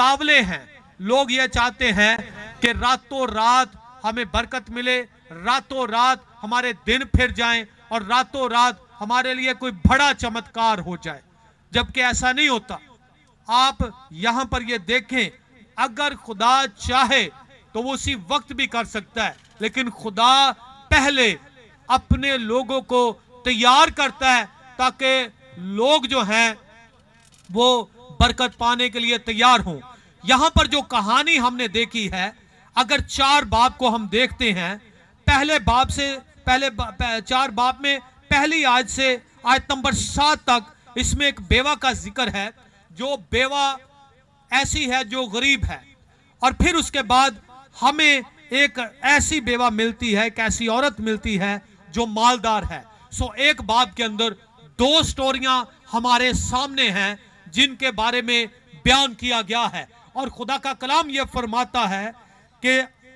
उतावले हैं। लोग ये चाहते हैं कि रातों रात हमें बरकत मिले, रातों रात हमारे दिन फिर जाएं और रातों रात हमारे लिए कोई बड़ा चमत्कार हो जाए, जबकि ऐसा नहीं होता। आप यहां पर ये देखें, अगर खुदा चाहे तो वो उसी वक्त भी कर सकता है, लेकिन खुदा पहले अपने लोगों को तैयार करता है ताकि लोग जो हैं वो बरकत पाने के लिए तैयार हों। यहां पर जो कहानी हमने देखी है, अगर 4 बाब को हम देखते हैं, पहले 4 बाब में पहली आयत से आयत नंबर 7 तक इसमें एक बेवा का जिक्र है, जो बेवा ऐसी है जो गरीब है। और फिर उसके बाद हमें एक ऐसी बेवा मिलती है, एक ऐसी औरत मिलती है जो मालदार है। सो एक बाब के अंदर 2 स्टोरियां हमारे सामने हैं जिनके बारे में बयान किया गया है। और खुदा का कलाम यह फरमाता है कि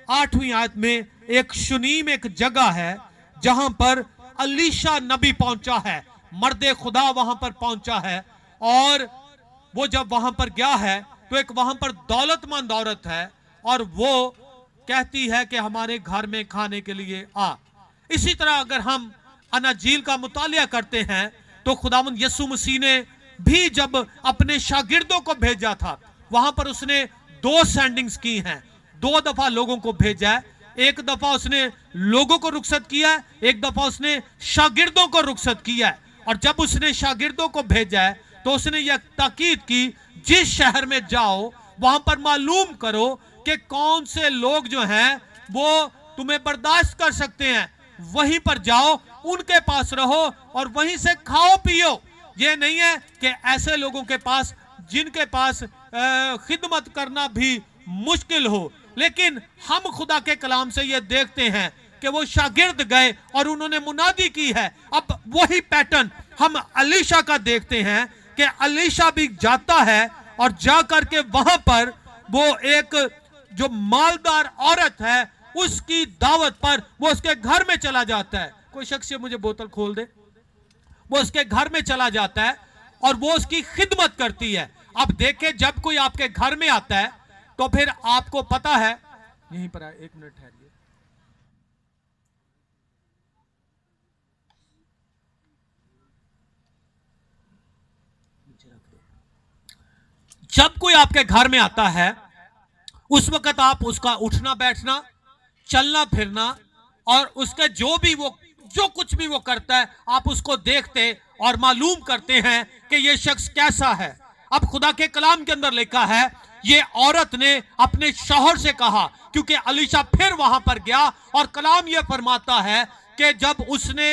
8वीं आयत में एक शुनीम एक जगह है जहां पर अलीशा नबी पहुंचा है, मर्दे खुदा वहां पर पहुंचा है। और वो जब वहां पर गया है तो एक वहां पर दौलतमंद औरत है और वो कहती है कि हमारे घर में खाने के लिए आ। इसी तरह अगर हम अनाजील का मुतालिया करते हैं तो खुदावंद यीशु मसीह ने भी जब अपने शागिर्दों को भेजा था, वहां पर उसने 2 सेंडिंग्स की हैं, 2 दफा लोगों को भेजा है। एक दफा उसने लोगों को रुखसत किया है, एक दफा उसने शागिर्दों को रुखसत किया है। और जब उसने शागिर्दों को भेजा है तो उसने यह ताकीद की, जिस शहर में जाओ वहां पर मालूम करो कि कौन से लोग जो हैं वो तुम्हें बर्दाश्त कर सकते हैं, वहीं पर जाओ, उनके पास रहो और वहीं से खाओ पियो। ये नहीं है कि ऐसे लोगों के पास जिनके पास खिदमत करना भी मुश्किल हो। लेकिन हम खुदा के कलाम से ये देखते हैं कि वो शागिर्द गए और उन्होंने मुनादी की है। अब वही पैटर्न हम अलीशा का देखते हैं कि अलीशा भी जाता है और जा करके वहां पर वो एक जो मालदार औरत है उसकी दावत पर वो उसके घर में चला जाता है। कोई शख्स मुझे बोतल खोल दे। वो उसके घर में चला जाता है और वो उसकी खिदमत करती है। अब देखें, जब कोई आपके घर में आता है तो फिर आपको पता है, यहीं पर 1 मिनट ठहरिए, जब कोई आपके घर में आता है उस वक्त आप उसका उठना बैठना, चलना फिरना और उसके जो कुछ भी वो करता है आप उसको देखते और मालूम करते हैं कि ये शख्स कैसा है। अब खुदा के कलाम के अंदर लिखा है, ये औरत ने अपने शौहर से कहा, क्योंकि अलीशा फिर वहां पर गया और कलाम ये फरमाता है कि जब उसने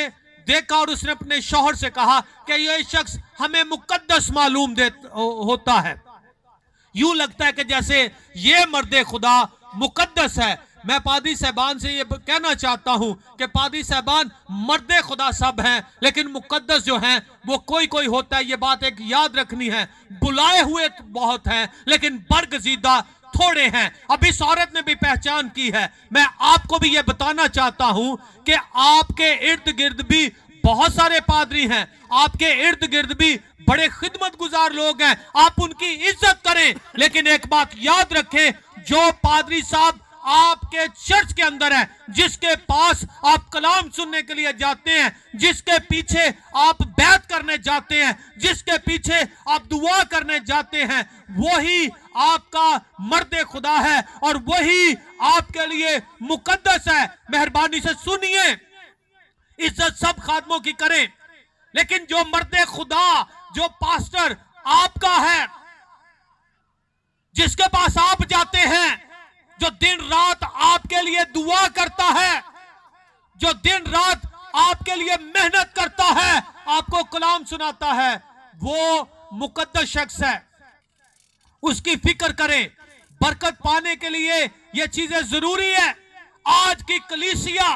देखा और उसने अपने शौहर से कहा कि ये शख्स हमें मुकद्दस मालूम होता है, यूं लगता है कि जैसे ये मर्दे खुदा मुकद्दस है। मैं पादरी साहबान से ये कहना चाहता हूं कि पादरी साहबान मर्दे खुदा सब हैं, लेकिन मुकद्दस जो हैं वो कोई कोई होता है। ये बात एक याद रखनी है, बुलाए हुए बहुत हैं लेकिन बरगजीदा थोड़े हैं। अब इस औरत ने भी पहचान की है। मैं आपको भी ये बताना चाहता हूं कि आपके इर्द गिर्द भी बहुत सारे पादरी हैं, आपके इर्द गिर्द भी बड़े खिदमत गुजार लोग हैं, आप उनकी इज्जत करें। लेकिन एक बात याद रखें, जो पादरी साहब आपके चर्च के अंदर है, जिसके पास आप कलाम सुनने के लिए जाते हैं, जिसके पीछे आप बैत करने जाते हैं, जिसके पीछे आप दुआ करने जाते हैं, वही आपका मर्दे खुदा है और वही आपके लिए मुकद्दस है। मेहरबानी से सुनिए, इज्जत सब खादमों की करें, लेकिन जो मर्दे खुदा, जो पास्टर आपका है, जिसके पास आप जाते हैं, जो दिन रात आपके लिए दुआ करता है, जो दिन रात आपके लिए मेहनत करता है, आपको कलाम सुनाता है, वो मुकद्दस शख्स है। उसकी फिक्र करें। बरकत पाने के लिए ये चीजें जरूरी है। आज की कलीसिया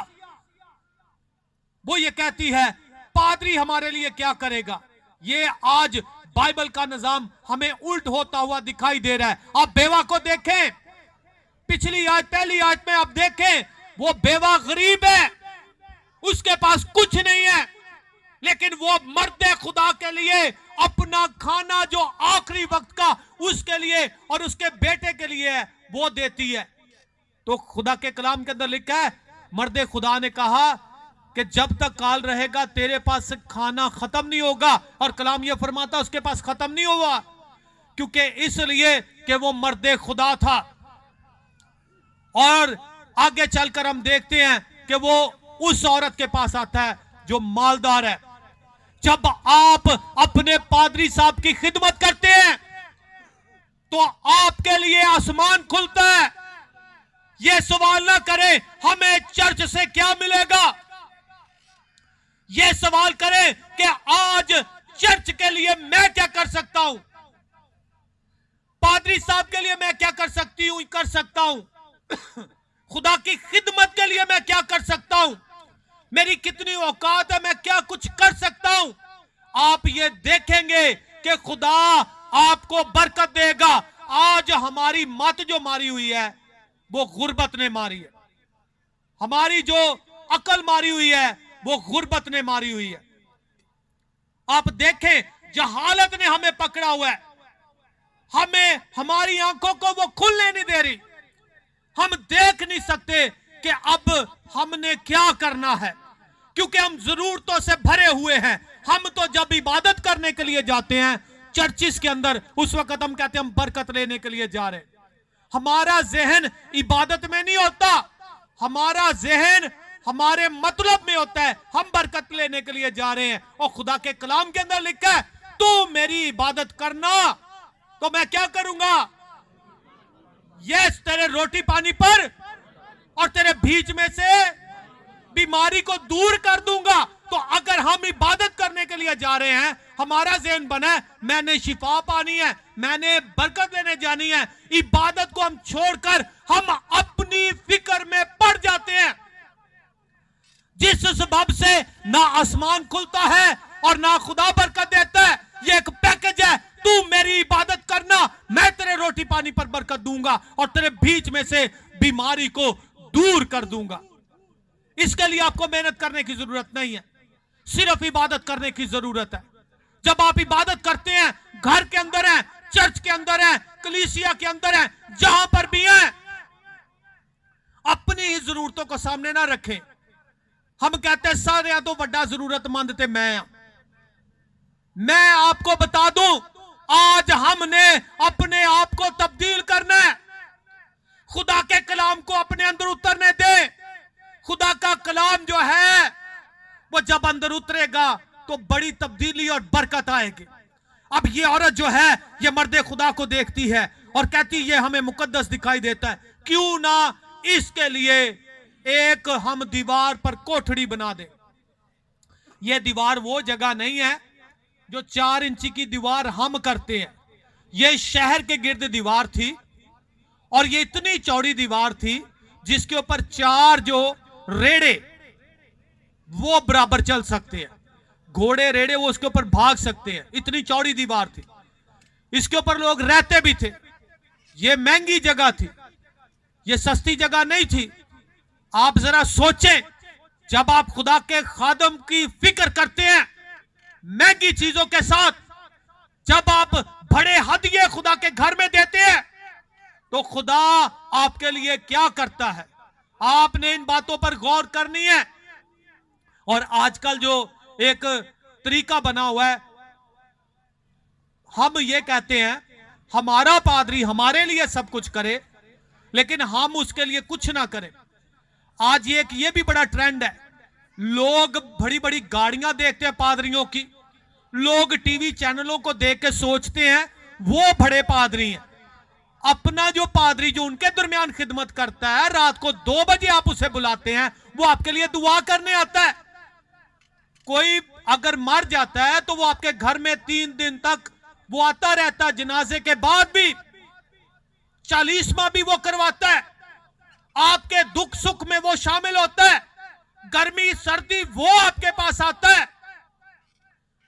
वो ये कहती है पादरी हमारे लिए क्या करेगा। ये आज बाइबल का निजाम हमें उल्ट होता हुआ दिखाई दे रहा है। आप बेवा को देखें, पिछली आयत पहली आयत में आप देखें, वो बेवा गरीब है, उसके पास कुछ नहीं है, लेकिन वो मर्दे खुदा के लिए अपना खाना जो आखिरी वक्त का उसके लिए और उसके बेटे के लिए है वो देती है। तो खुदा के कलाम के अंदर लिखा है, मर्दे खुदा ने कहा कि जब तक काल रहेगा तेरे पास खाना खत्म नहीं होगा। और कलाम यह फरमाता उसके पास खत्म नहीं हुआ, क्योंकि इसलिए कि वो मर्दे खुदा था। और आगे चलकर हम देखते हैं कि वो उस औरत के पास आता है जो मालदार है। जब आप अपने पादरी साहब की खिदमत करते हैं तो आपके लिए आसमान खुलता है। यह सवाल ना करें हमें चर्च से क्या मिलेगा, यह सवाल करें कि आज चर्च के लिए मैं क्या कर सकता हूं, पादरी साहब के लिए मैं क्या कर सकता हूं, खुदा की खिदमत के लिए मैं क्या कर सकता हूं, मेरी कितनी औकात है, मैं क्या कुछ कर सकता हूं। आप ये देखेंगे कि खुदा आपको बरकत देगा। आज हमारी मत जो मारी हुई है वो गुर्बत ने मारी है, हमारी जो अकल मारी हुई है वो गुर्बत ने मारी हुई है। आप देखें जहालत ने हमें पकड़ा हुआ है, हमें हमारी आंखों को वो खुलने नहीं दे रही। हम देख नहीं सकते कि अब हमने क्या करना है, क्योंकि हम जरूरतों से भरे हुए हैं। हम तो जब इबादत करने के लिए जाते हैं चर्चिस के अंदर, उस वक्त हम कहते हैं हम बरकत लेने के लिए जा रहे हैं। हमारा जहन इबादत में नहीं होता, हमारा जहन हमारे मतलब में होता है, हम बरकत लेने के लिए जा रहे हैं। और खुदा के कलाम के अंदर लिखा है तू मेरी इबादत करना तो मैं क्या करूंगा, यस तेरे रोटी पानी पर और तेरे बीच में से बीमारी को दूर कर दूंगा। तो अगर हम इबादत करने के लिए जा रहे हैं, हमारा ज़हन बना है मैंने शिफा पानी है, मैंने बरकत लेने जानी है, इबादत को हम छोड़कर हम अपनी फिक्र में पड़ जाते हैं, जिस सबब से ना आसमान खुलता है और ना खुदा बरकत देता है। ये एक पैकेज है, तू मेरी इबादत करना, मैं तेरे रोटी पानी पर बरकत दूंगा और तेरे बीच में से बीमारी को दूर कर दूंगा। इसके लिए आपको मेहनत करने की जरूरत नहीं है, सिर्फ इबादत करने की जरूरत है। जब आप इबादत करते हैं, घर के अंदर हैं, चर्च के अंदर हैं, कलीसिया के अंदर हैं, जहां पर भी हैं, अपनी ही जरूरतों को सामने ना रखें। हम कहते हैं सारे तो बड़ा जरूरतमंद थे मैं आपको बता दूं, आज हमने अपने आप को तब्दील करना है। खुदा के कलाम को अपने अंदर उतरने दे। खुदा का कलाम जो है वो जब अंदर उतरेगा तो बड़ी तब्दीली और बरकत आएगी। अब ये औरत जो है ये मर्दे खुदा को देखती है और कहती ये हमें मुकद्दस दिखाई देता है, क्यों ना इसके लिए एक हम दीवार पर कोठड़ी बना दे। ये दीवार वो जगह नहीं है जो 4 इंची की दीवार हम करते हैं। ये शहर के गिर्द दीवार थी और ये इतनी चौड़ी दीवार थी जिसके ऊपर 4 जो रेड़े वो बराबर चल सकते हैं, घोड़े रेड़े वो उसके ऊपर भाग सकते हैं, इतनी चौड़ी दीवार थी। इसके ऊपर लोग रहते भी थे। ये महंगी जगह थी, ये सस्ती जगह नहीं थी। आप जरा सोचें, जब आप खुदा के खादम की फिक्र करते हैं महंगी चीजों के साथ, जब आप बड़े हदिये खुदा के घर में देते हैं तो खुदा आपके लिए क्या करता है, आपने इन बातों पर गौर करनी है। और आजकल जो एक तरीका बना हुआ है, हम ये कहते हैं हमारा पादरी हमारे लिए सब कुछ करे लेकिन हम उसके लिए कुछ ना करें। आज ये भी बड़ा ट्रेंड है, लोग बड़ी बड़ी गाड़ियां देखते हैं पादरियों की, लोग टीवी चैनलों को देख के सोचते हैं वो बड़े पादरी हैं। अपना जो पादरी जो उनके दरमियान खिदमत करता है, रात को 2 बजे आप उसे बुलाते हैं, वो आपके लिए दुआ करने आता है। कोई अगर मर जाता है तो वो आपके घर में 3 दिन तक वो आता रहता है, जनाजे के बाद भी 40वां भी वो करवाता है, आपके दुख सुख में वो शामिल होता है, गर्मी सर्दी वो आपके पास आता है।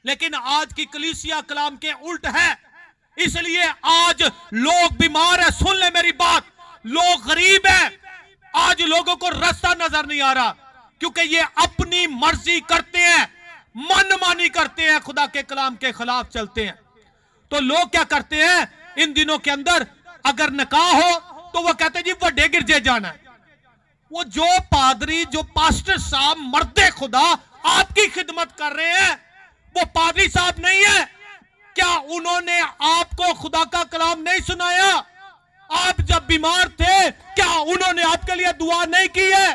लेकिन आज की कलीसिया कलाम के उल्ट है, इसलिए आज लोग बीमार है। सुन ले मेरी बात, लोग गरीब हैं, आज लोगों को रास्ता नजर नहीं आ रहा क्योंकि ये अपनी मर्जी करते हैं। मनमानी करते हैं, खुदा के कलाम के खिलाफ चलते हैं। तो लोग क्या करते हैं इन दिनों के अंदर, अगर निकाह हो तो वो कहते हैं जी वड्डे गिरजे जाना है। वो जो पादरी, जो पास्टर साहब मर्दे खुदा आपकी खिदमत कर रहे हैं, वो पादरी साहब नहीं है क्या? उन्होंने आपको खुदा का कलाम नहीं सुनाया? आप जब बीमार थे क्या उन्होंने आपके लिए दुआ नहीं की है?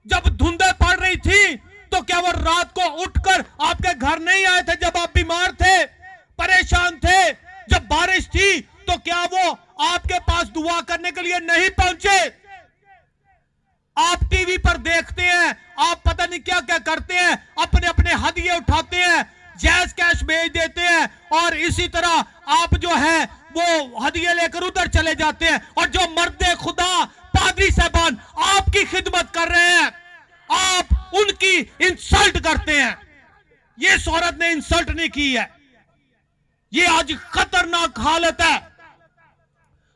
जब धुंधे पड़ रही थी तो क्या वो रात को उठकर आपके घर नहीं आए थे? जब आप बीमार थे, परेशान थे, जब बारिश थी तो क्या वो आपके पास दुआ करने के लिए नहीं पहुंचे? आप टीवी पर देखते हैं, आप पता नहीं क्या क्या करते हैं, अपने अपने हदिये उठाते हैं, जैज कैश भेज देते हैं, और इसी तरह आप जो है वो हदिये लेकर उधर चले जाते हैं। और जो मर्दे खुदा पादरी साहबान आपकी खिदमत कर रहे हैं, आप उनकी इंसल्ट करते हैं। ये इस औरत ने इंसल्ट नहीं की है। ये आज खतरनाक हालत है।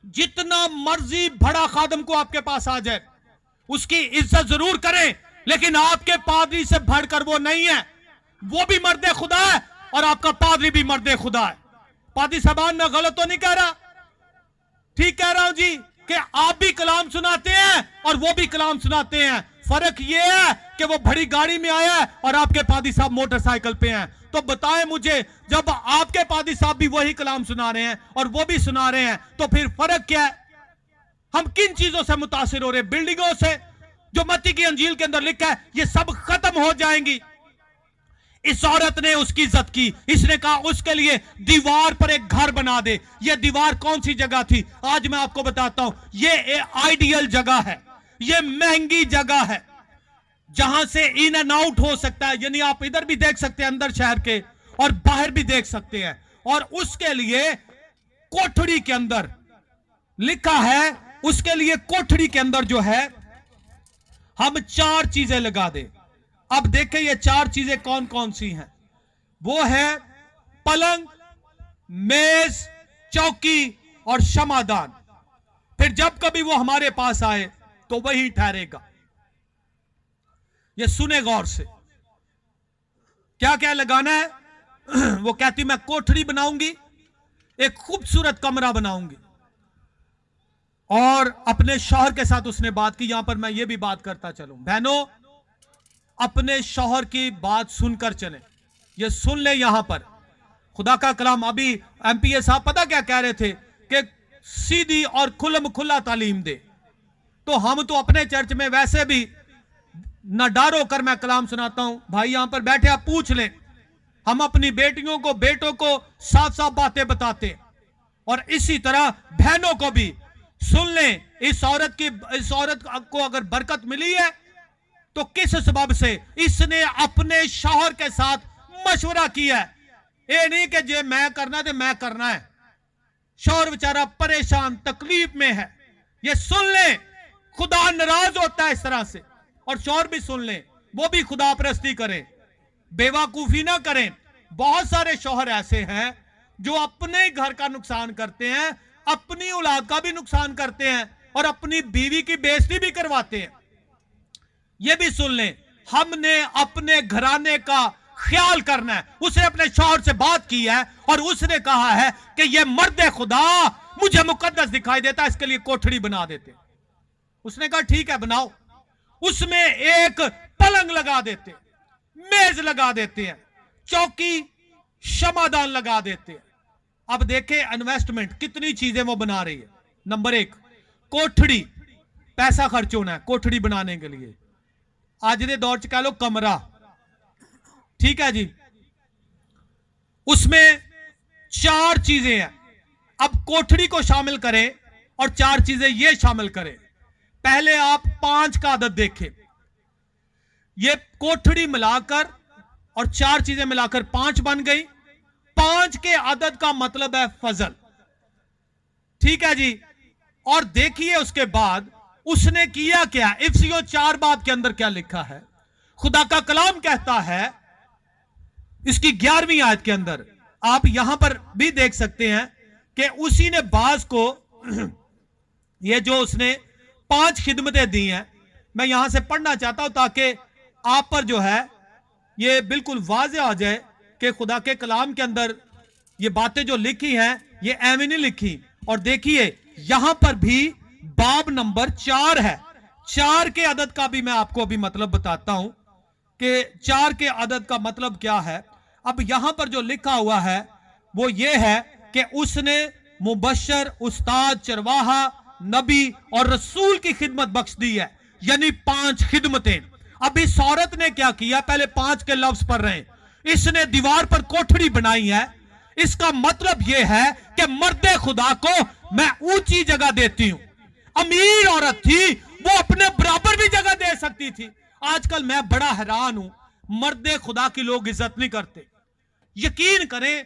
जितना मर्जी बड़ा खादम को आपके पास आ जाए, उसकी इज्जत जरूर करें, लेकिन आपके पादरी से बढ़कर वो नहीं है। वो भी मर्दे खुदा है और आपका पादरी भी मर्दे खुदा है। पादरी साहबान मैं गलत तो नहीं कह रहा, ठीक कह रहा हूं जी कि आप भी कलाम सुनाते हैं और वो भी कलाम सुनाते हैं। फर्क ये है कि वो बड़ी गाड़ी में आया है और आपके पादरी साहब मोटरसाइकिल पे हैं। तो बताएं मुझे, जब आपके पादरी साहब भी वही कलाम सुना रहे हैं और वो भी सुना रहे हैं, तो फिर फर्क क्या है? हम किन चीजों से मुतासिर हो रहे हैं? बिल्डिंगों से, जो मत्ती की अंजील के अंदर लिखा है ये सब खत्म हो जाएंगी। इस औरत ने उसकी इज्जत की। इसने कहा उसके लिए दीवार पर एक घर बना दे। ये दीवार कौन सी जगह थी? आज मैं आपको बताता हूं। ये आइडियल जगह है, ये महंगी जगह है, जहां से इन एंड आउट हो सकता है। यानी आप इधर भी देख सकते हैं अंदर शहर के, और बाहर भी देख सकते हैं। और उसके लिए कोठड़ी के अंदर लिखा है, उसके लिए कोठड़ी के अंदर जो है हम 4 चीजें लगा दें। अब देखें ये 4 चीजें कौन कौन सी हैं। वो है पलंग, मेज, चौकी और क्षमादान। फिर जब कभी वो हमारे पास आए तो वही ठहरेगा। ये सुने गौर से, क्या क्या लगाना है। वो कहती मैं कोठड़ी बनाऊंगी, एक खूबसूरत कमरा बनाऊंगी। और अपने शौहर के साथ उसने बात की। यहां पर मैं ये भी बात करता चलूं, बहनों अपने शौहर की बात सुनकर चलें। ये सुन ले, यहां पर खुदा का कलाम। अभी एमपीए साहब पता क्या कह रहे थे कि सीधी और खुल्लम खुल्ला तालीम दे। तो हम तो अपने चर्च में वैसे भी न डर होकर मैं कलाम सुनाता हूं। भाई यहां पर बैठे आप पूछ लें, हम अपनी बेटियों को, बेटों को साफ साफ बातें बताते हैं। और इसी तरह बहनों को भी सुन लें। इस औरत को अगर बरकत मिली है तो किस सबब से? इसने अपने शौहर के साथ मशवरा किया है। ये नहीं कि जे मैं करना है तो मैं करना है। शौहर बेचारा परेशान, तकलीफ में है। ये सुन ले, खुदा नाराज होता है इस तरह से। और शौहर भी सुन ले, वो भी खुदा परस्ती करें, बेवकूफी ना करें। बहुत सारे शौहर ऐसे हैं जो अपने घर का नुकसान करते हैं, अपनी औलाद का भी नुकसान करते हैं और अपनी बीवी की बेइज्जती भी करवाते हैं। यह भी सुन लें, हमने अपने घराने का ख्याल करना है। उसने अपने शौहर से बात की है और उसने कहा है कि यह मर्द खुदा मुझे मुकद्दस दिखाई देता है, इसके लिए कोठड़ी बना देते। उसने कहा ठीक है बनाओ। उसमें एक पलंग लगा देते, मेज लगा देते हैं, चौकी, क्षमादान लगा देते हैं। अब देखें इन्वेस्टमेंट कितनी चीजें वो बना रही है। नंबर 1 कोठड़ी, पैसा खर्च होना है कोठड़ी बनाने के लिए। आज के दौर च कह लो कमरा, ठीक है जी। उसमें 4 चीजें हैं। अब कोठड़ी को शामिल करें और 4 चीजें ये शामिल करें। पहले आप 5 का आदत देखें। ये कोठड़ी मिलाकर और 4 चीजें मिलाकर 5 बन गई। 5 के आदत का मतलब है फजल, ठीक है जी। और देखिए उसके बाद उसने किया क्या। इफ्सियों 4 बाब के अंदर क्या लिखा है। खुदा का कलाम कहता है इसकी 11वीं आयत के अंदर, आप यहां पर भी देख सकते हैं कि उसी ने बाज को ये जो उसने 5 खिदमतें दी हैं, मैं यहां से पढ़ना चाहता हूं ताकि आप पर जो है ये बिल्कुल वाज़े आ जाए कि खुदा के कलाम के अंदर ये बातें जो लिखी हैं ये एवं नहीं लिखी। और देखिए यहां पर भी बाब नंबर 4 है। 4 के अदद का भी मैं आपको अभी मतलब बताता हूं कि 4 के अदद का मतलब क्या है। अब यहां पर जो लिखा हुआ है वो ये है कि उसने मुबश्शिर, उस्ताद, चरवाहा, नबी और रसूल की खिदमत बख्श दी है, यानी 5 खिदमतें। अब इस औरत ने क्या किया, पहले 5 के लफ्ज पढ़ रहे हैं। इसने दीवार पर कोठड़ी बनाई है। इसका मतलब यह है कि मर्दे खुदा को मैं ऊंची जगह देती हूं। अमीर औरत थी, वो अपने बराबर भी जगह दे सकती थी। आजकल मैं बड़ा हैरान हूं, मर्दे खुदा की लोग इज्जत नहीं करते। यकीन करें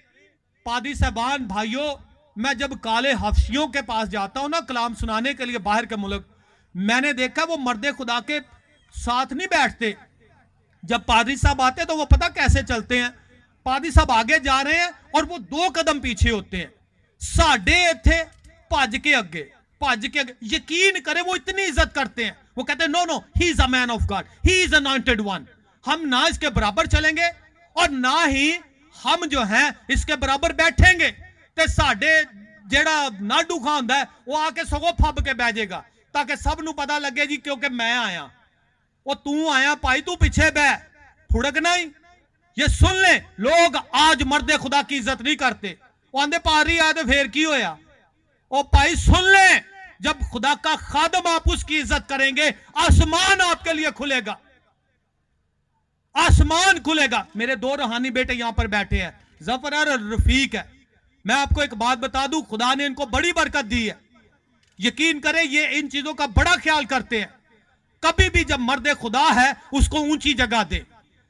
पादी साहबान भाइयों, मैं जब काले हफ्सियों के पास जाता हूं ना कलाम सुनाने के लिए बाहर के मुल्क, मैंने देखा वो मर्दे खुदा के साथ नहीं बैठते। जब पादरी साहब आते तो वो पता कैसे चलते हैं, पादरी साहब आगे जा रहे हैं और वो 2 कदम पीछे होते हैं। साढ़े इथे भज के अगे, भज के अगे। यकीन करें वो इतनी इज्जत करते हैं। वो कहते हैं no no, he is a man of God, he is anointed one. हम ना इसके बराबर चलेंगे और ना ही हम जो हैं इसके बराबर बैठेंगे। ते साडे जेड़ा नाडू खां हुंदा है वो आके सगों फब के बह जाएगा ताकि सब नूं पता लगे जी क्योंकि मैं आया, वो तू आया भाई, तू पीछे बह, फुड़कना ही। ये सुन ले, लोग आज मर्दे खुदा की इज्जत नहीं करते। वो आंदे पारी आए तो फिर की होया। ओ भाई सुन ले, जब खुदा का खादम आप उसकी इज्जत करेंगे, आसमान आपके लिए खुलेगा, आसमान खुलेगा। मेरे 2 रूहानी बेटे यहां पर बैठे हैं, जफर और रफीक है। मैं आपको एक बात बता दूं, खुदा ने इनको बड़ी बरकत दी है। यकीन करें ये इन चीजों का बड़ा ख्याल करते हैं। कभी भी जब मर्दे खुदा है उसको ऊंची जगह दे।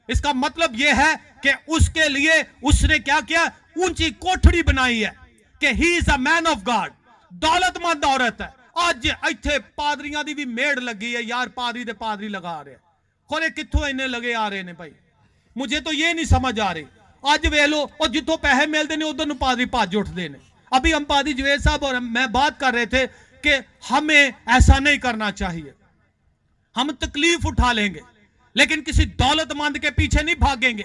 इसका मतलब यह है कि उसके लिए उसने क्या किया, ऊंची कोठड़ी बनाई है कि he is a man of God. दौलतमंद औरत है। आज इत्थे पादरियां दी भी मेड़ लगी है यार, पादरी दे पादरी लगा रहे, खोले कित्थों इन्ने लगे आ रहे ने भाई, मुझे तो ये नहीं समझ आ रही। आज वे लो और जितों पैसे मिलते हैं उधर पादरी भज उठते हैं। अभी हम पादरी जवेद साहब और मैं बात कर रहे थे कि हमें ऐसा नहीं करना चाहिए। हम तकलीफ उठा लेंगे लेकिन किसी दौलतमंद के पीछे नहीं भागेंगे,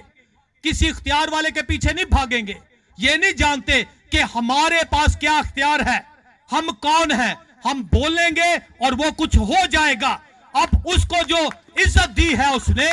किसी इख्तियार वाले के पीछे नहीं भागेंगे। ये नहीं जानते कि हमारे पास क्या इख्तियार है, हम कौन है। हम बोलेंगे और वो कुछ हो जाएगा। अब उसको जो इज्जत दी है उसने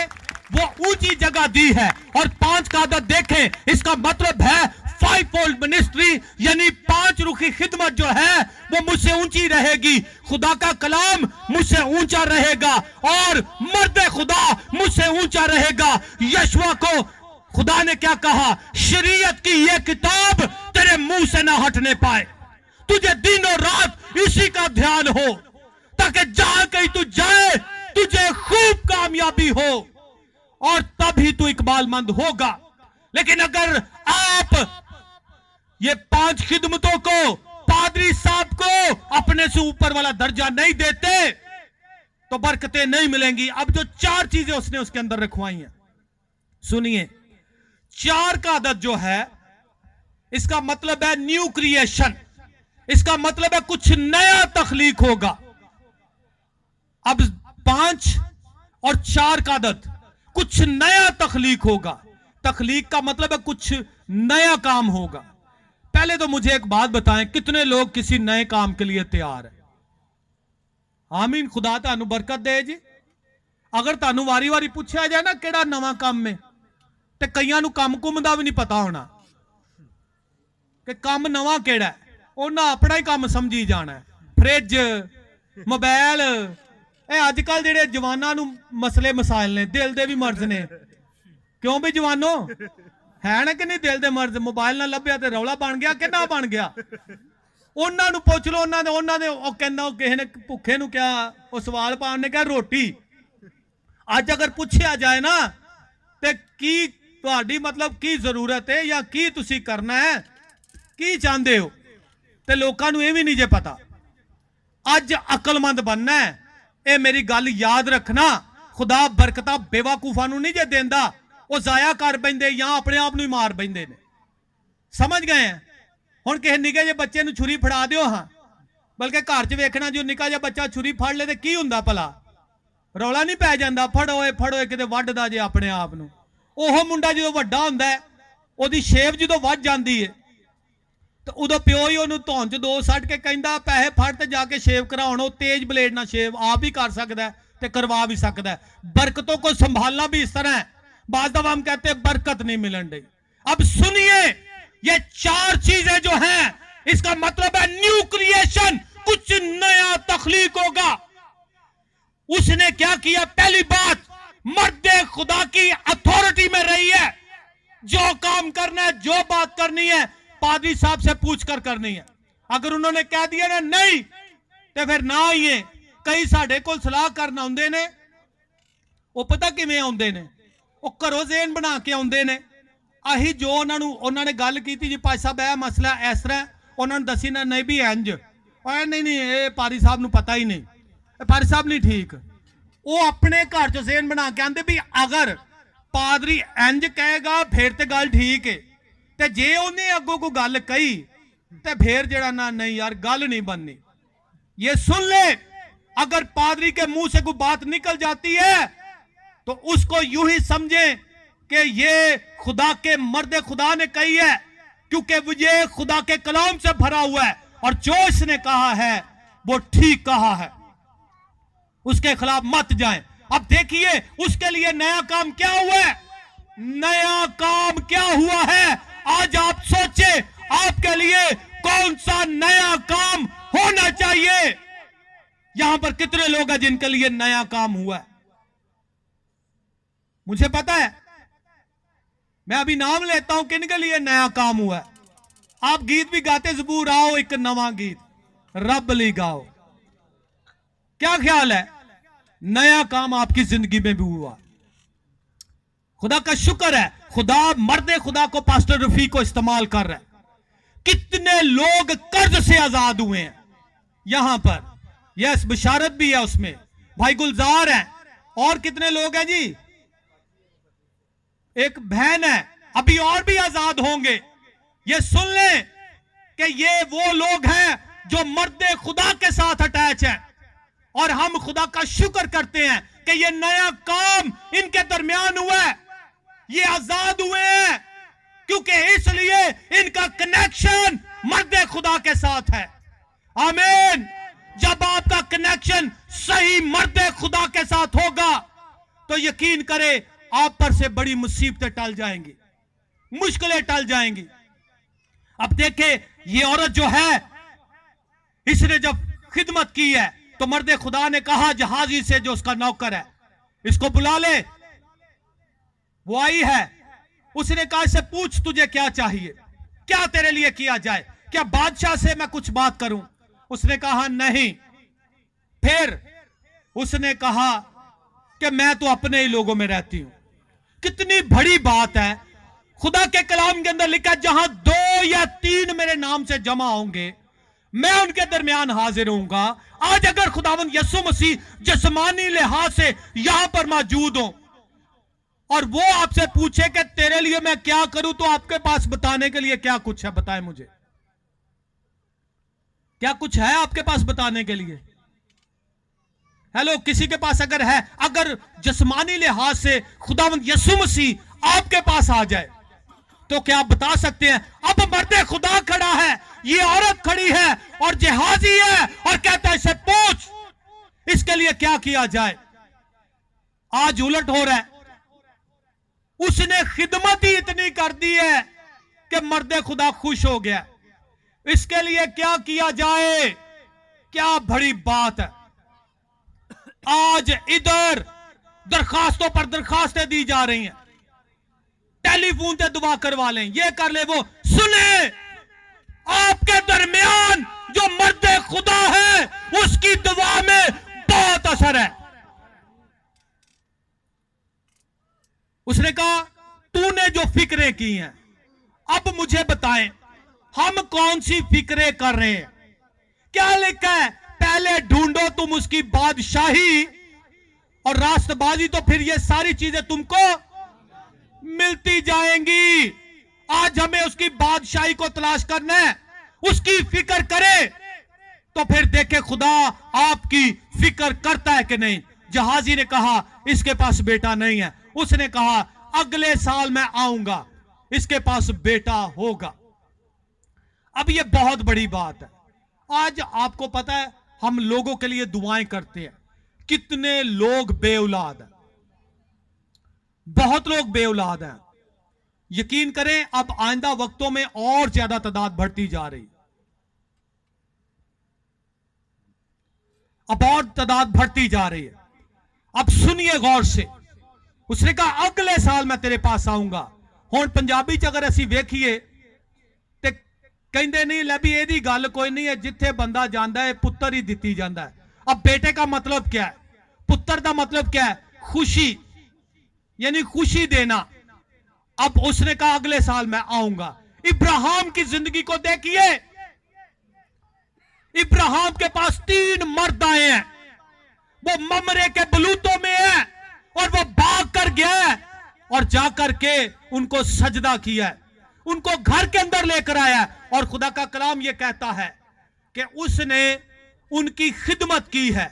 वो ऊंची जगह दी है। और 5 का आदत देखें, इसका मतलब है 5-fold मिनिस्ट्री, यानी 5 रुखी खिदमत जो है वो मुझसे ऊंची रहेगी। खुदा का कलाम मुझसे ऊंचा रहेगा और मर्द खुदा मुझसे ऊंचा रहेगा। यशवा को खुदा ने क्या कहा, शरीयत की ये किताब तेरे मुंह से ना हटने पाए, तुझे दिन और रात इसी का ध्यान हो ताकि जहां कहीं तू जाए तुझे खूब कामयाबी हो और तभी तू इकबालमंद होगा। लेकिन अगर आप ये 5 खिदमतों को पादरी साहब को अपने से ऊपर वाला दर्जा नहीं देते तो बरकतें नहीं मिलेंगी। अब जो 4 चीजें उसने उसके अंदर रखवाई हैं, सुनिए। 4 का आदत जो है इसका मतलब है न्यू क्रिएशन, इसका मतलब है कुछ नया तख्लीक होगा। अब 5 और 4 का आदत, कुछ नया तख्लीक होगा। तख्लीक का मतलब है कुछ नया काम होगा। पहले तो मुझे एक बात बताएं, कितने लोग किसी नए काम के लिए तैयार है? आमीन। खुदा तानू बरकत दे जी। अगर तानू वारी वारी पूछा जाए ना केड़ा नवा काम में, तो कईयां नू काम कुम दा भी नहीं पता होना कि काम नवा केड़ा है। उन्हें अपना ही काम समझी जाना है। फ्रिज, मोबाइल, अजकल जेडे जवाना नू मसले मसाइल ने, दिल दे भी मर्ज ने। क्यों भी जवानों है ना कि नहीं, दिल दे मर्ज। मोबाइल ना लभ्या ते रौला बन गया कि ना बन गया। उन्होंने पूछ लो, उन्होंने किसी ने भुखे नू क्या वो सवाल पाने ने क्या रोटी। अज अगर पूछा जाए ना ते की तुहाडी मतलब की जरूरत है या की तुसी करना है, की चाहते हो, ते लोकां नू ये भी नहीं जे पता। अज अकलमंद बनना है, ये मेरी गल याद रखना। खुदा बरकता बेवकूफा नू नहीं जे देंदा, वो जाया कर बैठे या अपने आप नू ही मार बैठे ने। समझ गए हैं? हुण किसी निके जे बच्चे नू छुरी फड़ा दिओ, हाँ, बल्कि घर च वेखना जो निका जिहा बच्चा छुरी फड़ ले ते की हुंदा भला, रौला नहीं पै जांदा, फड़ोए फड़ोए किते वड्डदा जे अपने आप नू। ਉਹ ਮੁੰਡਾ ਜਦੋਂ ਵੱਡਾ ਹੁੰਦਾ ਹੈ, ਉਹਦੀ ਸ਼ੇਵ ਜਦੋਂ ਵੱਧ ਜਾਂਦੀ ਹੈ तो उदो प्यो ही ਉਹਨੂੰ ਧੌਣ 'ਚ ਦੋ ਸੱਟ ਕੇ ਕਹਿੰਦਾ ਪੈਸੇ ਫੜ ਤੇ ਜਾ ਕੇ ਸ਼ੇਵ ਕਰਾਉਣ। ਉਹ तेज ब्लेड ना शेव आप भी कर सकता है तो करवा भी सकता है। बरकतों को संभालना भी इस तरह है। बाद दफा हम कहते हैं बरकत नहीं मिलन रही। अब सुनिए, ये 4 चीजें जो हैं इसका मतलब है न्यू क्रिएशन, कुछ नया तख्लीक होगा। उसने क्या किया? पहली बात, मर्द खुदा की अथॉरिटी में रही है। जो काम करना है, जो बात करनी है, पादरी साहब से पूछकर करनी है। अगर उन्होंने कह दिया ना नहीं तो फिर ना ही है। कई साडे कोल सलाह करना आउंदे ने, वो पता किवें आउंदे ने, वो घरों ज़हन बना के आउंदे ने। अही जो उन्होंने गल की जी भाई साहब यह मसला इस तरह, उन्होंने दसी ना नहीं भी इंज, और नहीं ये पादरी साहब नूं पता ही नहीं, पादरी साहब नहीं ठीक। वो अपने घर चो ज़हन बना के आंदे भी अगर पादरी इंज कहेगा फिर तो गल ठीक है, ते जे उन्हें अगों को गल कही तो फिर जड़ा ना नहीं यार गल नहीं बननी। ये सुन ले, अगर पादरी के मुंह से कोई बात निकल जाती है तो उसको यूं ही समझे कि ये खुदा के मर्द खुदा ने कही है, क्योंकि ये खुदा के कलाम से भरा हुआ है और जो इसने कहा है वो ठीक कहा है, उसके खिलाफ मत जाएं। अब देखिए उसके लिए नया काम क्या हुआ है। नया काम क्या हुआ है आज आप सोचे, आपके लिए कौन सा नया काम होना चाहिए। यहां पर कितने लोग हैं जिनके लिए नया काम हुआ है? मुझे पता है, मैं अभी नाम लेता हूं किन के लिए नया काम हुआ है। आप गीत भी गाते, जबूर आओ एक नवा गीत रब ली गाओ। क्या ख्याल है, नया काम आपकी जिंदगी में भी हुआ? खुदा का शुक्र है, खुदा मर्द खुदा को पास्टर रफी को इस्तेमाल कर रहा है। कितने लोग कर्ज से आजाद हुए हैं यहां पर। यस, बिशारत भी है उसमें, भाई गुलजार है, और कितने लोग हैं जी, एक बहन है, अभी और भी आजाद होंगे। ये सुन लें कि ये वो लोग हैं जो मर्द खुदा के साथ अटैच है, और हम खुदा का शुक्र करते हैं कि ये नया काम इनके दरमियान हुआ है। ये आजाद हुए हैं क्योंकि इसलिए इनका कनेक्शन मर्द खुदा के साथ है। आमीन। जब आपका कनेक्शन सही मर्द खुदा के साथ होगा तो यकीन करें आप पर से बड़ी मुसीबतें टल जाएंगी, मुश्किलें टल जाएंगी। अब देखे ये औरत जो है, इसने जब खिदमत की है तो मर्द खुदा ने कहा जहाजी से जो उसका नौकर है, इसको बुला ले। वो आई है, उसने कहा इससे पूछ तुझे क्या चाहिए, क्या तेरे लिए किया जाए, क्या बादशाह से मैं कुछ बात करूं? उसने कहा नहीं। फिर उसने कहा कि मैं तो अपने ही लोगों में रहती हूं। कितनी बड़ी बात है। खुदा के कलाम के अंदर लिखा है जहां 2 या 3 मेरे नाम से जमा होंगे मैं उनके दरमियान हाजिर होऊंगा। आज अगर खुदावंद यीशु मसीह जिस्मानी लिहाज से यहां पर मौजूद हो और वो आपसे पूछे कि तेरे लिए मैं क्या करूं, तो आपके पास बताने के लिए क्या कुछ है? बताएं मुझे, क्या कुछ है आपके पास बताने के लिए? हेलो, किसी के पास अगर है, अगर जिस्मानी लिहाज से खुदावंद यीशु मसीह आपके पास आ जाए तो क्या आप बता सकते हैं? अब मर्द खुदा खड़ा है, ये औरत खड़ी है और जहाजी है और कहता है इसे पूछ इसके लिए क्या किया जाए। आज उलट हो रहा है। उसने खिदमत ही इतनी कर दी है कि मर्द खुदा खुश हो गया। इसके लिए क्या किया जाए? क्या बड़ी बात है। आज इधर दरखास्तों पर दरखास्तें दी जा रही हैं, टेलीफोन से दुआ करवा लें, ये कर ले, वो सुने। आपके दरमियान जो मर्द खुदा है उसकी दुआ में बहुत असर है। उसने कहा तूने जो फिक्रें की हैं अब मुझे बताएं हम कौन सी फिक्रें कर रहे हैं। क्या लिखा है? पहले ढूंढो तुम उसकी बादशाही और रास्तबाजी, तो फिर ये सारी चीजें तुमको मिलती जाएंगी। आज हमें उसकी बादशाही को तलाश करना है, उसकी फिक्र करे तो फिर देखे खुदा आपकी फिक्र करता है कि नहीं। जहाजी ने कहा इसके पास बेटा नहीं है। उसने कहा अगले साल मैं आऊंगा, इसके पास बेटा होगा। अब यह बहुत बड़ी बात है। आज आपको पता है हम लोगों के लिए दुआएं करते हैं, कितने लोग बेऔलाद हैं, बहुत लोग बेऔलाद हैं। यकीन करें अब आइंदा वक्तों में और ज्यादा तादाद बढ़ती जा रही, अब और तादाद बढ़ती जा रही है। अब सुनिए गौर से, उसने कहा अगले साल मैं तेरे पास आऊंगा। हुण पंजाबी च अगर असीं वेखीए ते कहंदे नहीं लै भी एदी गल कोई नहीं है, जिथे बंदा जांदा है पुत्तर ही दित्ती जांदा है। अब बेटे का मतलब क्या है, पुत्तर का मतलब क्या है, खुशी, यानी खुशी देना। अब उसने कहा अगले साल मैं आऊंगा। इब्राहिम की जिंदगी को देखिए, इब्राहिम के पास 3 मर्द आए हैं, वो ममरे के बलूतों में है और वो भाग कर गया है और जाकर के उनको सजदा किया है, उनको घर के अंदर लेकर आया है। और खुदा का कलाम ये कहता है कि उसने उनकी खिदमत की है,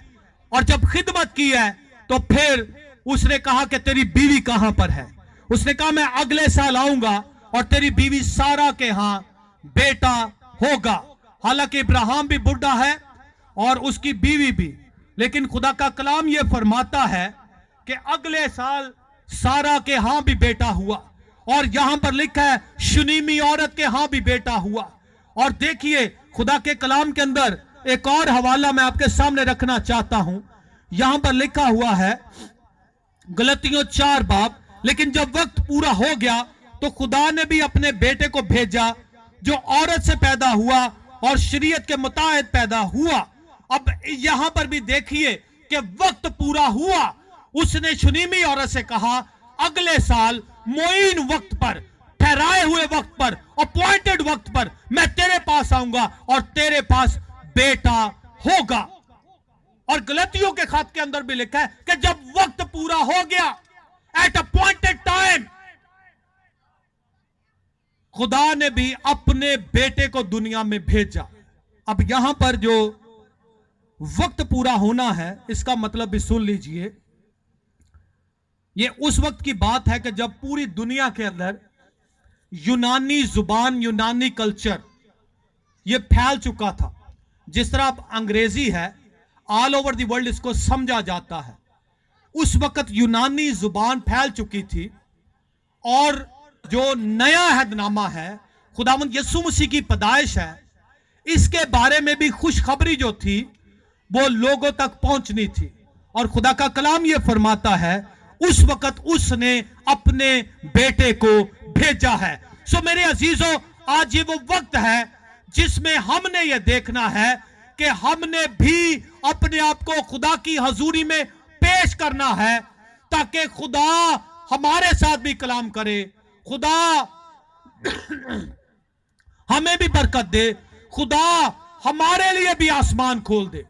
और जब खिदमत की है तो फिर उसने कहा कि तेरी बीवी कहां पर है। उसने कहा मैं अगले साल आऊंगा और तेरी बीवी सारा के यहां बेटा होगा। हालांकि इब्राहिम भी बुढ़ा है और उसकी बीवी भी, लेकिन खुदा का कलाम यह फरमाता है कि अगले साल सारा के यहां भी बेटा हुआ। और यहां पर लिखा है शुनीमी औरत के यहां भी बेटा हुआ। और देखिए खुदा के कलाम के अंदर एक और हवाला मैं आपके सामने रखना चाहता हूं। यहां पर लिखा हुआ है गलतियों 4 बाब, लेकिन जब वक्त पूरा हो गया तो खुदा ने भी अपने बेटे को भेजा जो औरत से पैदा हुआ और शरीयत के मुताबिक पैदा हुआ। अब यहां पर भी देखिए कि वक्त पूरा हुआ। उसने शुनीमी औरत से कहा अगले साल मोइन वक्त पर, ठहराए हुए वक्त पर, अपॉइंटेड वक्त पर मैं तेरे पास आऊंगा और तेरे पास बेटा होगा। और गलतियों के खत के अंदर भी लिखा है कि जब वक्त पूरा हो गया, एट अपॉइंटेड टाइम, खुदा ने भी अपने बेटे को दुनिया में भेजा। अब यहां पर जो वक्त पूरा होना है, इसका मतलब भी सुन लीजिए। यह उस वक्त की बात है कि जब पूरी दुनिया के अंदर यूनानी जुबान, यूनानी कल्चर यह फैल चुका था। जिस तरह अब अंग्रेजी है, ऑल ओवर द वर्ल्ड इसको समझा जाता है। उस वक्त यूनानी जुबान फैल चुकी थी और जो नया अहदनामा है, खुदावंद यीशु मसीह की पैदाइश है, इसके बारे में भी खुशखबरी जो थी वो लोगों तक पहुंचनी थी। और खुदा का कलाम यह फरमाता है उस वक्त उसने अपने बेटे को भेजा है। सो मेरे अजीजों, आज ये वो वक्त है जिसमें हमने ये देखना है कि हमने भी अपने आप को खुदा की हजूरी में पेश करना है, ताकि खुदा हमारे साथ भी कलाम करे, खुदा हमें भी बरकत दे, खुदा हमारे लिए भी आसमान खोल दे।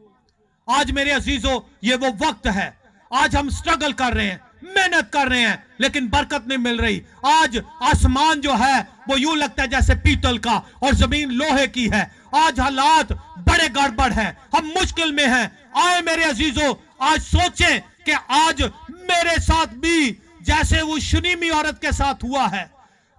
आज मेरे अजीजों, ये वो वक्त है। आज हम स्ट्रगल कर रहे हैं, मेहनत कर रहे हैं, लेकिन बरकत नहीं मिल रही। आज आसमान जो है वो यूं लगता है जैसे पीतल का और जमीन लोहे की है। आज हालात बड़े गड़बड़ हैं, हम मुश्किल में हैं। आए मेरे अजीजों, आज सोचें कि आज मेरे साथ भी जैसे वो शुनीमी औरत के साथ हुआ है,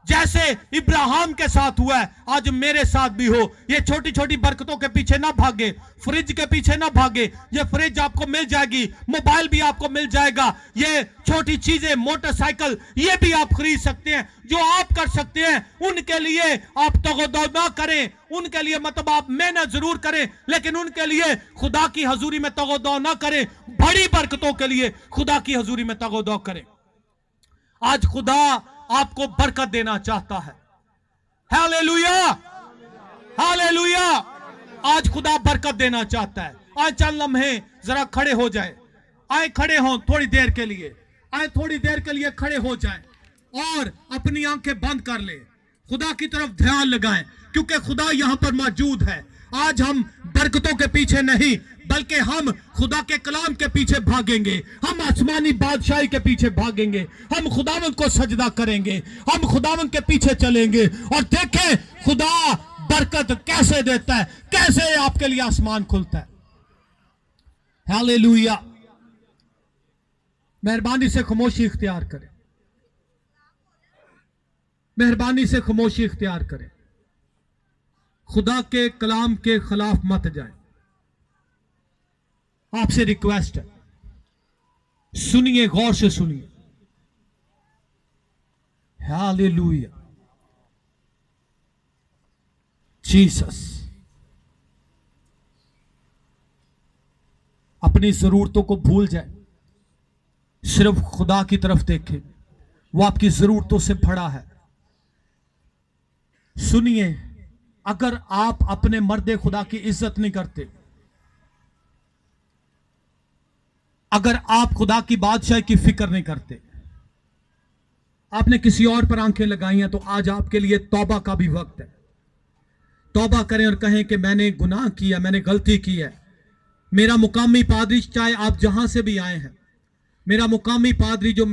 जैसे इब्राहिम के साथ हुआ है, आज मेरे साथ भी हो। ये छोटी छोटी बरकतों के पीछे ना भागे, फ्रिज के पीछे ना भागे। ये फ्रिज आपको मिल जाएगी, मोबाइल भी आपको मिल जाएगा, ये छोटी चीजें, मोटरसाइकिल, ये भी आप खरीद सकते हैं। जो आप कर सकते हैं उनके लिए आप तगोदो ना करें, उनके लिए मतलब आप मेहनत जरूर करें, लेकिन उनके लिए खुदा की हजूरी में तगोदो ना करें। बड़ी बरकतों के लिए खुदा की हजूरी में तगोदो करें। आज खुदा आपको बरकत देना चाहता है। Hallelujah, hallelujah. आज खुदा बरकत देना चाहता है। आज चंद लम्हे जरा खड़े हो जाए, आए खड़े हो थोड़ी देर के लिए, आए थोड़ी देर के लिए खड़े हो जाए और अपनी आंखें बंद कर ले, खुदा की तरफ ध्यान लगाएं, क्योंकि खुदा यहां पर मौजूद है। आज हम बरकतों के पीछे नहीं, बल्कि हम खुदा के कलाम के पीछे भागेंगे, हम आसमानी बादशाही के पीछे भागेंगे, हम खुदावंद को सजदा करेंगे, हम खुदावंद के पीछे चलेंगे और देखें खुदा बरकत कैसे देता है, कैसे आपके लिए आसमान खुलता है। हालेलुया। मेहरबानी से खामोशी इख्तियार करें। मेहरबानी से खामोशी इख्तियार करें, खुदा के कलाम के खिलाफ मत जाएं। आपसे रिक्वेस्ट है, सुनिए, गौर से सुनिए। Hallelujah, Jesus. अपनी जरूरतों को भूल जाए, सिर्फ खुदा की तरफ देखें, वो आपकी जरूरतों से भरा है। सुनिए, अगर आप अपने मर्दे खुदा की इज्जत नहीं करते, अगर आप खुदा की बादशाही की फिक्र नहीं करते, आपने किसी और पर आंखें लगाई हैं, तो आज आपके लिए तौबा का भी वक्त है। तौबा करें और कहें कि मैंने गुनाह किया, मैंने गलती की है। मेरा मुकामी पादरी, चाहे आप जहां से भी आए हैं, मेरा मुकामी पादरी जो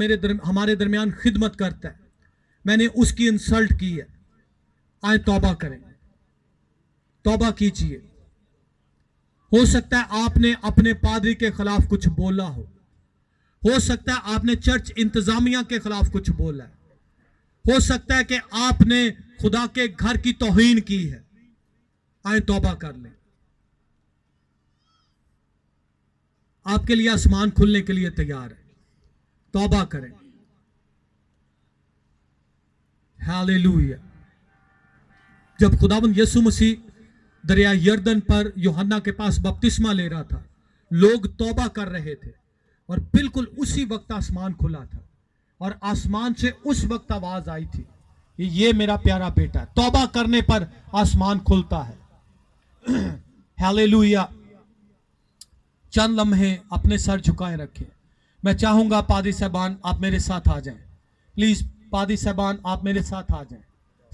हमारे दरमियान खिदमत करता है, मैंने उसकी इंसल्ट की है। आए तौबा करें, तौबा कीजिए। हो सकता है आपने अपने पादरी के खिलाफ कुछ बोला हो सकता है आपने चर्च इंतजामिया के खिलाफ कुछ बोला है, हो सकता है कि आपने खुदा के घर की तौहीन की है। आए तौबा कर लें, आपके लिए आसमान खुलने के लिए तैयार है। तौबा करें। हालेलुया। जब खुदावंद यीशु मसीह दरिया यर्दन पर यूहन्ना के पास बपतिस्मा ले रहा था, लोग तौबा कर रहे थे, और बिल्कुल उसी वक्त आसमान खुला था, और आसमान से उस वक्त आवाज आई थी, ये मेरा प्यारा बेटा है। तौबा करने पर आसमान खुलता है। हालेलुया। चंद लम्हे अपने सर झुकाए रखें। मैं चाहूंगा पादी साहबान आप मेरे साथ आ जाएं। प्लीज पादी साहबान आप मेरे साथ आ जाएं।